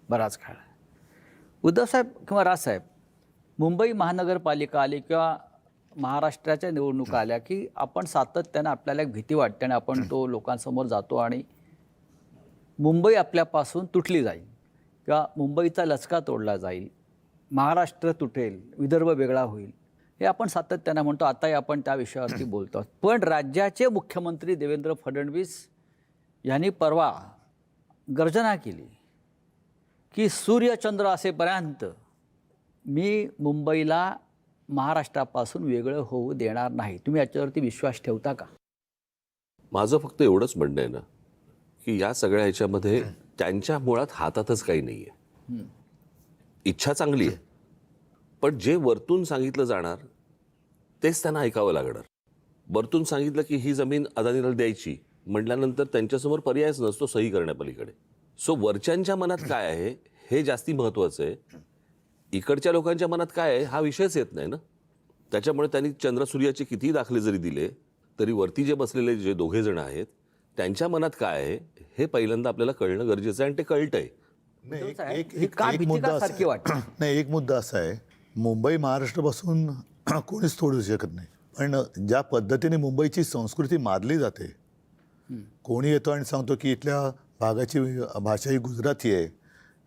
बराच काळ. उद्धवसाहेब किंवा राजसाहेब, मुंबई महानगरपालिका आली किंवा महाराष्ट्राच्या निवडणुका आल्या की आपण सातत्यानं आपल्याला एक भीती वाटते आणि आपण तो लोकांसमोर जातो आणि मुंबई आपल्यापासून तुटली जाईल किंवा मुंबईचा लचका तोडला जाईल, महाराष्ट्र तुटेल, विदर्भ वेगळा होईल, हे आपण सातत्यानं म्हणतो. आताही आपण त्या विषयावरती बोलतो. पण राज्याचे मुख्यमंत्री देवेंद्र फडणवीस यांनी परवा गर्जना केली की सूर्यचंद्र असेपर्यंत मी मुंबईला महाराष्ट्रापासून वेगळं होऊ देणार नाही. तुम्ही याच्यावरती विश्वास ठेवता का? माझं फक्त एवढंच म्हणणं आहे ना की या सगळ्या ह्याच्यामध्ये त्यांच्या मुळात हातातच काही नाही आहे. इच्छा चांगली आहे, पण जे वरतून सांगितलं जाणार तेच त्यांना ऐकावं लागणार. वरतून सांगितलं की ही जमीन अदानीला द्यायची म्हटल्यानंतर त्यांच्यासमोर पर्यायच नसतो सही करण्यापलीकडे. सो वरच्यांच्या मनात काय आहे हे जास्ती महत्त्वाचं आहे. इकडच्या लोकांच्या मनात काय आहे हा विषयच येत नाही ना. त्याच्यामुळे त्यांनी चंद्रसूर्याचे कितीही दाखले जरी दिले तरी वरती जे बसलेले जे दोघे जण आहेत त्यांच्या मनात काय आहे हे पहिल्यांदा आपल्याला कळणं गरजेचं आहे आणि ते कळतंय. एक मुद्दा असा आहे, मुंबई महाराष्ट्रापासून कोणीच तोडू शकत नाही, पण ज्या पद्धतीने मुंबईची संस्कृती मारली जाते, कोणी येतो आणि सांगतो की इथल्या भागाची भाषा ही गुजराती आहे,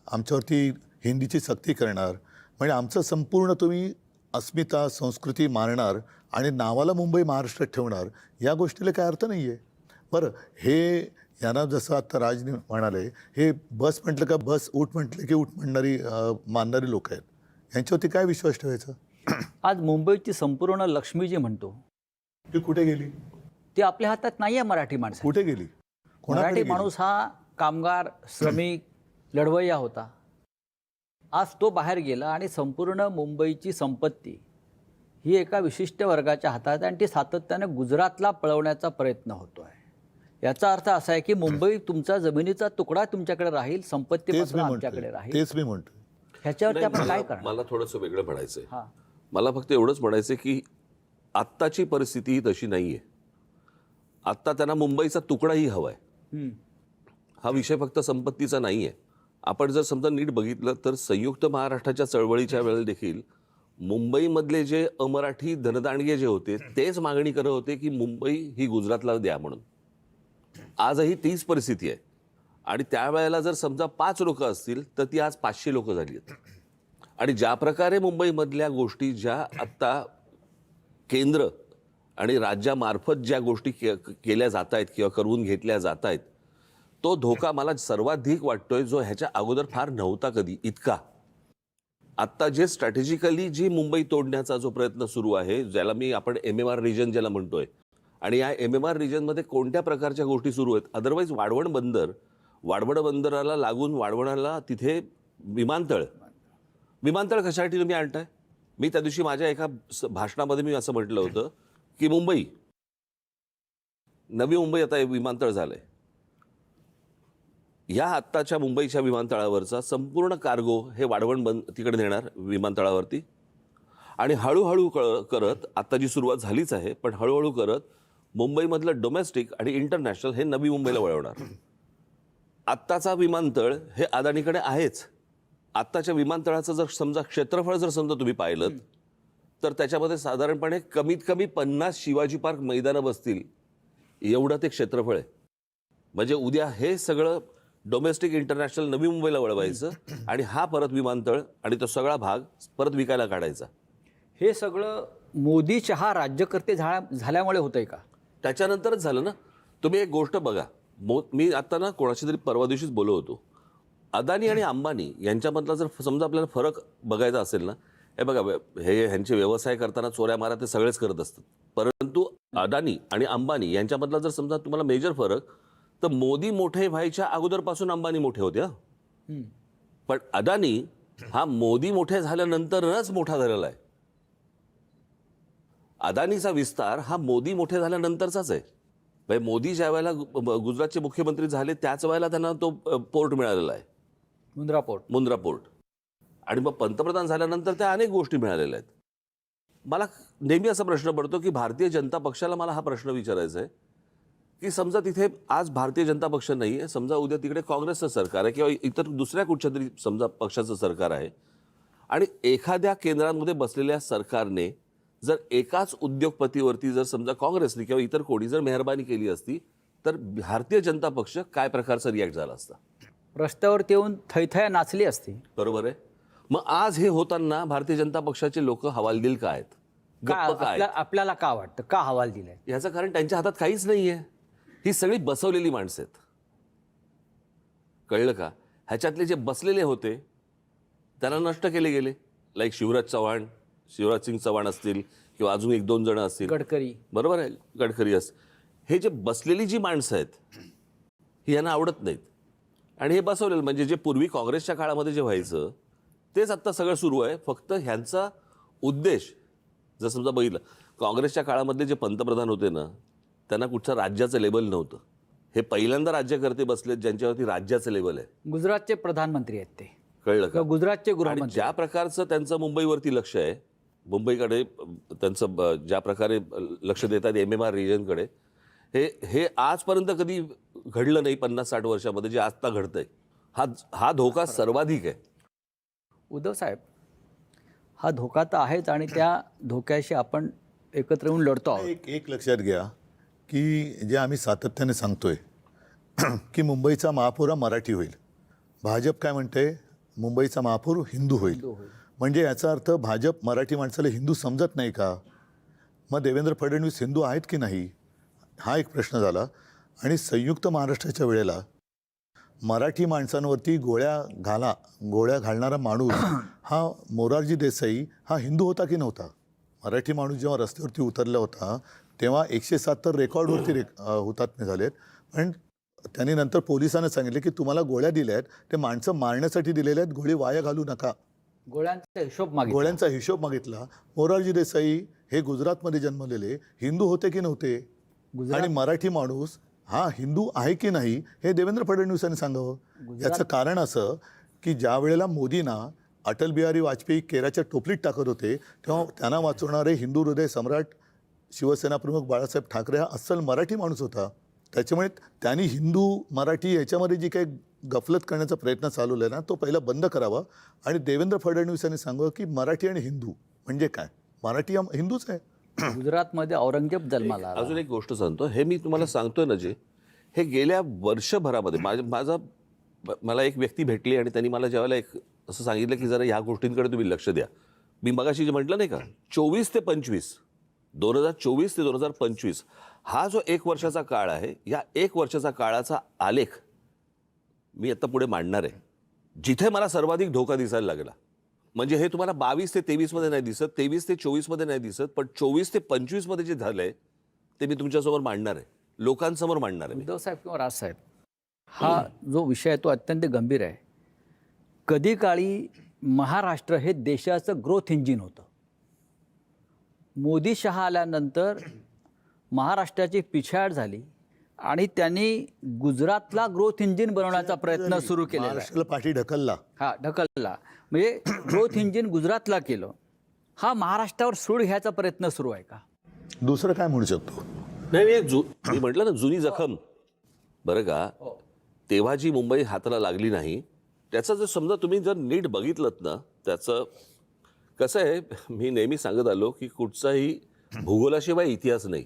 आमच्यावरती हिंदीची सक्ती करणार, म्हणजे आमचं संपूर्ण तुम्ही अस्मिता संस्कृती मारणार आणि नावाला मुंबई महाराष्ट्रात ठेवणार, या गोष्टीला काय अर्थ नाही आहे. बरं, हे यांना जसं आता राज म्हणाले, हे बस म्हटलं का बस, उठ म्हटलं की उठ म्हणणारी मानणारी लोक आहेत, यांच्यावरती काय विश्वास ठेवायचा. आज मुंबईची संपूर्ण लक्ष्मी जी म्हणतो ती कुठे गेली? ती आपल्या हातात नाही आहे. मराठी माणसं कुठे गेली? मराठी माणूस हा कामगार, श्रमिक, लढवय्या होता. आज तो बाहेर गेला आणि संपूर्ण मुंबईची संपत्ती ही एका विशिष्ट वर्गाच्या हातात आहे आणि ती सातत्याने गुजरातला पळवण्याचा प्रयत्न होतो आहे. याचा अर्थ असा आहे की मुंबई तुमचा जमिनीचा तुकडा तुमच्याकडे राहील, संपत्ती आमच्याकडे राहील. तेच मी म्हणतो. ह्याच्यावरती आपण काय करणार? मला थोडंसं वेगळं म्हणायचं आहे. मला फक्त एवढंच म्हणायचं आहे की आत्ताची परिस्थिती ही तशी नाही आहे. आत्ता त्यांना मुंबईचा तुकडाही हवा आहे. हा विषय फक्त संपत्तीचा नाही आहे. आपण जर समजा नीट बघितलं तर संयुक्त महाराष्ट्राच्या चळवळीच्या वेळेला देखील मुंबईमधले जे अमराठी धनदांडगे जे होते तेच मागणी करत होते की मुंबई ही गुजरातला द्या म्हणून. आजही तीच परिस्थिती आहे आणि त्यावेळेला जर समजा 5 लोक असतील तर ती आज 500 लोक झाली आहेत. आणि ज्या प्रकारे मुंबईमधल्या गोष्टी ज्या आत्ता केंद्र आणि राज्यामार्फत ज्या गोष्टी केल्या जात आहेत किंवा करून घेतल्या जात आहेत, तो धोका मला सर्वाधिक वाटतोय जो ह्याच्या अगोदर फार नव्हता कधी इतका. आत्ता जे स्ट्रॅटेजिकली जी मुंबई तोडण्याचा जो प्रयत्न सुरू आहे, ज्याला मी आपण MMR रिजन ज्याला म्हणतोय, आणि या MMR रिजनमध्ये कोणत्या प्रकारच्या गोष्टी सुरू आहेत. अदरवाईज वाढवण बंदराला लागून वाढवणाला तिथे विमानतळ कशासाठी तुम्ही आणताय? मी त्या दिवशी माझ्या एका भाषणामध्ये मी असं म्हटलं होतं की नवी मुंबई आता विमानतळ झालंय. या आत्ताच्या मुंबईच्या विमानतळावरचा संपूर्ण कार्गो हे वाढवण तिकडे नेणार विमानतळावरती आणि हळूहळू करत, आता जी सुरुवात झालीच आहे, पण हळूहळू करत मुंबईमधलं डोमेस्टिक आणि इंटरनॅशनल हे नवी मुंबईला वळवणार. आत्ताचा विमानतळ हे अदानीकडे आहेच. आत्ताच्या विमानतळाचं जर समजा क्षेत्रफळ जर समजा तुम्ही पाहिलं तर त्याच्यामध्ये साधारणपणे कमीत कमी 50 शिवाजी पार्क मैदानं बसतील एवढं ते क्षेत्रफळ आहे. म्हणजे उद्या हे सगळं डोमेस्टिक इंटरनॅशनल नवी मुंबईला वळवायचं आणि हा परत विमानतळ आणि तो सगळा भाग परत विकायला काढायचा. हे सगळं मोदी शहा राज्यकर्ते झाल्यामुळे होतंय का? त्याच्यानंतरच झालं ना. तुम्ही एक गोष्ट बघा, मी आता ना कोणाशी तरी परवा दिवशीच बोलत होतो, अदानी आणि अंबानी यांच्यामधला जर समजा आपल्याला फरक बघायचा असेल ना, हे बघा, हे ह्यांचे व्यवसाय करताना चोऱ्या मारा ते सगळेच करत असतात, परंतु अदानी आणि अंबानी यांच्यामधला जर समजा तुम्हाला मेजर फरक, तर मोदी मोठे व्हायच्या अगोदरपासून अंबानी मोठे होते. पण अदानी हा मोदी मोठे झाल्यानंतरच मोठा झालेला आहे. अदानीचा विस्तार हा मोदी मोठे झाल्यानंतरचाच आहे. म्हणजे मोदी ज्या वेळेला गुजरातचे मुख्यमंत्री झाले त्याच वेळेला त्यांना तो पोर्ट मिळालेला आहे, मुंद्रा पोर्ट. आणि मग पंतप्रधान झाल्यानंतर त्या अनेक गोष्टी मिळालेल्या आहेत. मला नेहमी असा प्रश्न पडतो की भारतीय जनता पक्षाला मला हा प्रश्न विचारायचा आहे की समजा तिथे आज भारतीय जनता पक्ष नाही आहे, समजा उद्या तिकडे काँग्रेसचं सरकार आहे किंवा इतर दुसऱ्या कुठच्या तरी समजा पक्षाचं सरकार आहे, आणि एखाद्या केंद्रांमध्ये बसलेल्या सरकारने जर एकाच उद्योगपतीवरती जर समजा काँग्रेसने किंवा इतर कोणी जर मेहरबानी केली असती तर भारतीय जनता पक्ष काय प्रकारचा रिॲक्ट झाला असता? रस्त्यावरती येऊन थैथया नाचली असती. बरोबर आहे. मग आज हे होताना भारतीय जनता पक्षाचे लोक हवालदिल का आहेत, गप्प का आहेत? आपल्याला का वाटतं, का हवाल दिलाय? याचं कारण त्यांच्या हातात काहीच नाहीये. ही सगळी बसवलेली माणसं आहेत. कळलं का? ह्याच्यातले जे बसलेले होते त्यांना नष्ट केले गेले. लाईक शिवराज सिंग चव्हाण असतील किंवा अजून 1-2 जण असतील, गडकरी, बरोबर आहे, गडकरी हे जे बसलेली जी माणसं आहेत ही यांना आवडत नाहीत. आणि हे बसवलेलं म्हणजे जे पूर्वी काँग्रेसच्या काळामध्ये जे व्हायचं तेच आत्ता सगळं सुरू आहे. फक्त ह्यांचा उद्देश जर समजा बघितलं, काँग्रेसच्या काळामधले जे पंतप्रधान होते ना त्यांना कुठचं राज्याचं लेबल नव्हतं. हे पहिल्यांदा राज्यकर्ते बसलेत ज्यांच्यावरती राज्याचं लेबल आहे. गुजरातचे प्रधानमंत्री आहेत ते, कळलं का? गुजरातचे आणि गृहमंत्री. ज्या प्रकारचं त्यांचं मुंबईवरती लक्ष आहे, मुंबईकडे त्यांचं ज्या प्रकारे लक्ष देतात MMR रिजनकडे, हे आजपर्यंत कधी घडलं नाही 50-60 वर्षामध्ये, जे आत्ता घडतंय. हा धोका सर्वाधिक आहे. उद्धव साहेब, हा धोका तर आहेच आणि त्या धोक्याशी आपण एकत्र येऊन लढतो आहोत. एक लक्षात घ्या की जे आम्ही सातत्याने सांगतोय की मुंबईचा महापौर हा मराठी होईल. भाजप काय म्हणते, मुंबईचा महापौर हिंदू होईल. म्हणजे याचा अर्थ भाजप मराठी माणसाला हिंदू समजत नाही का? मग देवेंद्र फडणवीस हिंदू आहेत की नाही, हा एक प्रश्न झाला. आणि संयुक्त महाराष्ट्राच्या वेळेला मराठी माणसांवरती गोळ्या घालणारा माणूस हा मोरारजी देसाई हा हिंदू होता की नव्हता? मराठी माणूस जेव्हा रस्त्यावरती उतरला होता तेव्हा 177 रेकॉर्डवरती हुतात्मे झालेत. पण त्यांनी नंतर पोलिसांना सांगितले की तुम्हाला गोळ्या दिल्या आहेत, ते माणसं मारण्यासाठी दिलेल्या आहेत, गोळी वाया घालू नका. गोळ्यांचा हिशोब मागितला. मोरारजी देसाई हे गुजरातमध्ये जन्मलेले हिंदू होते की नव्हते? आणि मराठी माणूस हा हिंदू आहे की नाही हे देवेंद्र फडणवीसांनी सांगावं. याचं कारण असं की ज्या वेळेला मोदींना अटल बिहारी वाजपेयी केराच्या टोपलीत टाकत होते तेव्हा त्यांना वाचवणारे हिंदू हृदय सम्राट शिवसेना प्रमुख बाळासाहेब ठाकरे हा अस्सल मराठी माणूस होता. त्याच्यामुळे त्यांनी हिंदू मराठी याच्यामध्ये जी काही गफलत करण्याचा प्रयत्न चालवला आहे ना, तो पहिला बंद करावा. आणि देवेंद्र फडणवीसांनी सांगावं की मराठी आणि हिंदू म्हणजे काय, मराठी हिंदूच आहे. गुजरातमध्ये औरंगजेब जन्माला आला. अजून एक गोष्ट सांगतो, हे मी तुम्हाला सांगतोय ना, जे हे गेल्या वर्षभरामध्ये मला एक व्यक्ती भेटली आणि त्यांनी मला ज्यावेळेला एक असं सांगितलं की जरा ह्या गोष्टींकडे तुम्ही लक्ष द्या. मी मगाशी जे म्हटलं नाही का, 2024 ते 2025 हा जो 1 वर्षाचा काळ आहे, या 1 वर्षाचा काळाचा आलेख मी आता पुढे मांडणार आहे. जिथे मला सर्वाधिक धोका दिसायला लागला, म्हणजे हे तुम्हाला 22 ते 23 मध्ये नाही दिसत, 23 ते 24 मध्ये नाही दिसत, पण 24 ते 25 मध्ये जे झालंय ते मी तुमच्यासमोर मांडणार आहे, लोकांसमोर मांडणार आहे. उद्धव साहेब किंवा राजसाहेब, हा जो विषय आहे तो अत्यंत गंभीर आहे. कधी काळी महाराष्ट्र हे देशाचं ग्रोथ इंजिन होतं. मोदी शहा आल्यानंतर महाराष्ट्राची पिछाड झाली आणि त्यांनी गुजरातला ग्रोथ इंजिन बनवण्याचा प्रयत्न सुरू केला. महाराष्ट्राला पाठी ढकलला. ढकलला म्हणजे ग्रोथ इंजिन गुजरातला केलं. हा महाराष्ट्रावर सूड घ्यायचा प्रयत्न सुरू आहे का? दुसरं काय म्हणू शकतो? नाही, मी म्हटलं ना, जुनी जखम. बरं का, तेव्हा जी मुंबई हाताला लागली नाही, त्याचं जर समजा तुम्ही जर नीट बघितलं ना, त्याचं कसं आहे, मी नेहमी सांगत आलो की कुठचाही भूगोलाशिवाय इतिहास नाही.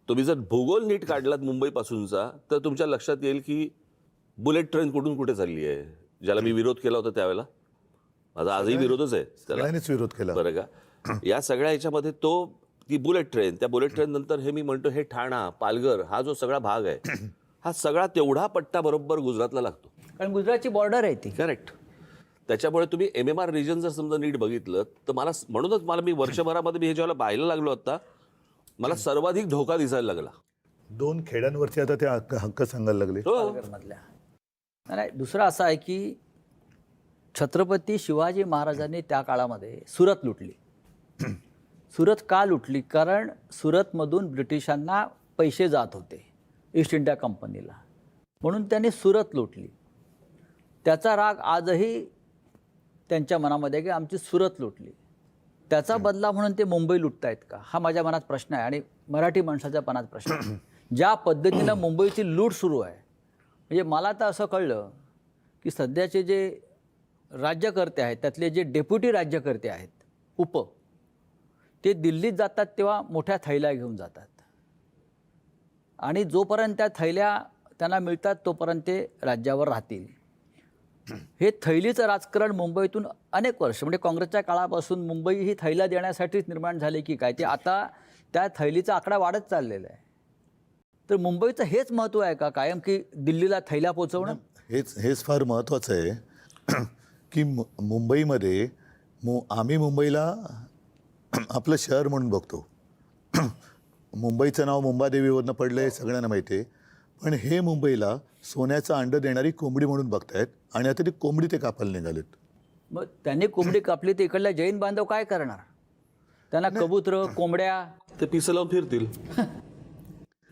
तुम्ही जर भूगोल नीट काढलात मुंबईपासूनचा तर तुमच्या लक्षात येईल की बुलेट ट्रेन कुठून कुठे चालली आहे, ज्याला मी विरोध केला होता त्यावेळेला. माझा आजही विरोधच आहे त्याला. सगळ्यांनीच विरोध केला. बरं का, या सगळ्या ह्याच्यामध्ये ती बुलेट ट्रेन, त्या बुलेट ट्रेन नंतर हे मी म्हणतो हे ठाणा, पालघर हा जो सगळा भाग आहे, हा सगळा तेवढा पट्टा बरोबर गुजरातला लागतो, कारण गुजरातची बॉर्डर आहे ती. करेक्ट. त्याच्यामुळे तुम्ही MMR रिजन जर समजा नीट बघितलं तर म्हणूनच मी वर्षभरामध्ये मी हे जेव्हा पाहायला लागलो आता, मला सर्वाधिक धोका दिसायला लागला. 2 खेड्यांवरती आता ते हक्क सांगायला लागले. पालघरमधल्या. नाही, दुसरं असं आहे की छत्रपती शिवाजी महाराजांनी त्या काळामध्ये सुरत लुटली. सुरत का लुटली? कारण सुरतमधून ब्रिटिशांना पैसे जात होते ईस्ट इंडिया कंपनीला, म्हणून त्यांनी सुरत लुटली. त्याचा राग आजही त्यांच्या मनामध्ये की आमची सुरत लुटली. त्याचा बदला म्हणून ते मुंबई लुटतायत का, हा माझ्या मनात प्रश्न आहे आणि मराठी माणसाच्या मनात प्रश्न आहे ज्या पद्धतीनं मुंबईची लूट सुरू आहे, म्हणजे मला तर असं कळलं की सध्याचे जे राज्यकर्ते आहेत त्यातले जे डेप्युटी राज्यकर्ते आहेत ते दिल्लीत जातात तेव्हा मोठ्या थैल्या घेऊन जातात आणि जोपर्यंत त्या थैल्या त्यांना मिळतात तोपर्यंत ते राज्यावर राहतील. हे थैलीचं राजकारण मुंबईतून अनेक वर्ष म्हणजे काँग्रेसच्या काळापासून मुंबई ही थैल्या देण्यासाठीच निर्माण झाली की काय, ते आता त्या थैलीचा आकडा वाढत चाललेला आहे. तर मुंबईचं हेच महत्त्व आहे का कायम की दिल्लीला थैल्या पोचवणं? हेच फार महत्त्वाचं आहे की मुंबईमध्ये आम्ही मुंबईला आपलं शहर म्हणून बघतो. मुंबईचं नाव मुंबादेवीवरनं पडलं हे सगळ्यांना माहिती आहे, पण हे मुंबईला सोन्याचं अंडं देणारी कोंबडी म्हणून बघतायत आणि आता ती कोंबडी ते कापायला निघालेत. मग त्यांनी कोंबडी कापली तर इकडल्या जैन बांधव काय करणार? त्यांना कबूतर कोंबड्या ते पिसं लावून फिरतील.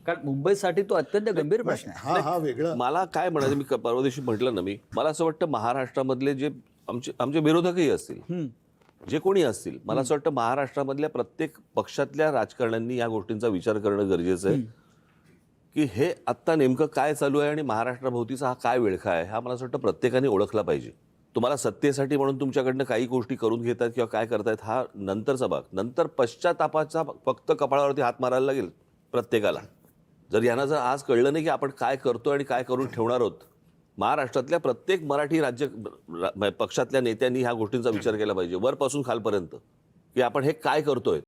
कारण मुंबईसाठी तो अत्यंत गंभीर प्रश्न आहे. हा वेगळा. मला काय म्हणायचं, मी परवा दिवशी म्हटलं ना, मला असं वाटतं महाराष्ट्रामधले जे आमचे विरोधकही असतील, जे कोणी असतील, मला असं वाटतं महाराष्ट्रामधल्या प्रत्येक पक्षातल्या राजकारण्यांनी या गोष्टींचा विचार करणं गरजेचं आहे की हे आत्ता नेमकं काय चालू आहे आणि महाराष्ट्राभोवतीचा हा काय विळखा आहे हा मला असं वाटतं प्रत्येकाने ओळखला पाहिजे. तुम्हाला सत्तेसाठी म्हणून तुमच्याकडनं काही गोष्टी करून घेतात किंवा काय करतायत हा नंतरचा भाग. नंतर पश्चातापाचा फक्त कपाळावरती हात मारायला लागेल प्रत्येकाला. यांना जर आज कळलं नाही की आपण काय करतो आणि काय करून ठेवणार आहोत, महाराष्ट्रातल्या प्रत्येक मराठी पक्षातल्या नेत्यांनी ह्या गोष्टींचा विचार केला पाहिजे वरपासून खालपर्यंत की आपण हे काय करतोय.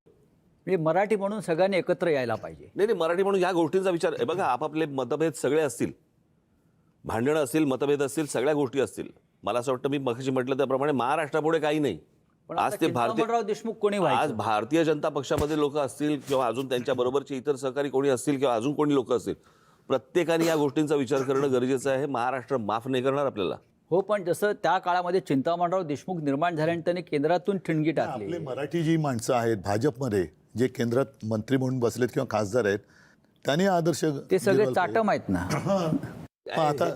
म्हणजे मराठी म्हणून सगळ्यांनी एकत्र यायला पाहिजे. नाही, मराठी म्हणून ह्या गोष्टींचा विचार आहे. बघा, आपापले मतभेद सगळे असतील, भांडणं असतील, मतभेद असतील, सगळ्या गोष्टी असतील. मला असं वाटतं मी मगाशी म्हटलं त्याप्रमाणे महाराष्ट्रापुढे काही नाही. पण आज ते चिंतामणराव देशमुख कोणी आज व्हायचं? भारतीय जनता पक्षामध्ये लोक असतील किंवा अजून त्यांच्या बरोबरचे इतर सहकारी कोणी असतील किंवा अजून कोणी लोक असतील, प्रत्येकाने या गोष्टींचा विचार करणं गरजेचं आहे. महाराष्ट्र माफ नाही करणार आपल्याला. हो, पण जसं त्या काळामध्ये चिंतामणराव देशमुख निर्माण झाल्यानंतर त्यांनी केंद्रातून ठिणगी टाकली. आपले मराठी जी माणसं आहेत भाजपमध्ये जे केंद्रात मंत्री म्हणून बसलेत किंवा खासदार आहेत, त्यांनी आदर्श ते सगळे चाटम आहेत ना. आता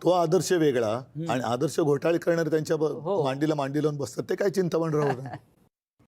तो आदर्श वेगळा आणि आदर्श घोटाळे करणारे त्यांच्या मांडीला मांडी लावून बसतात. ते काय चिंतामणराव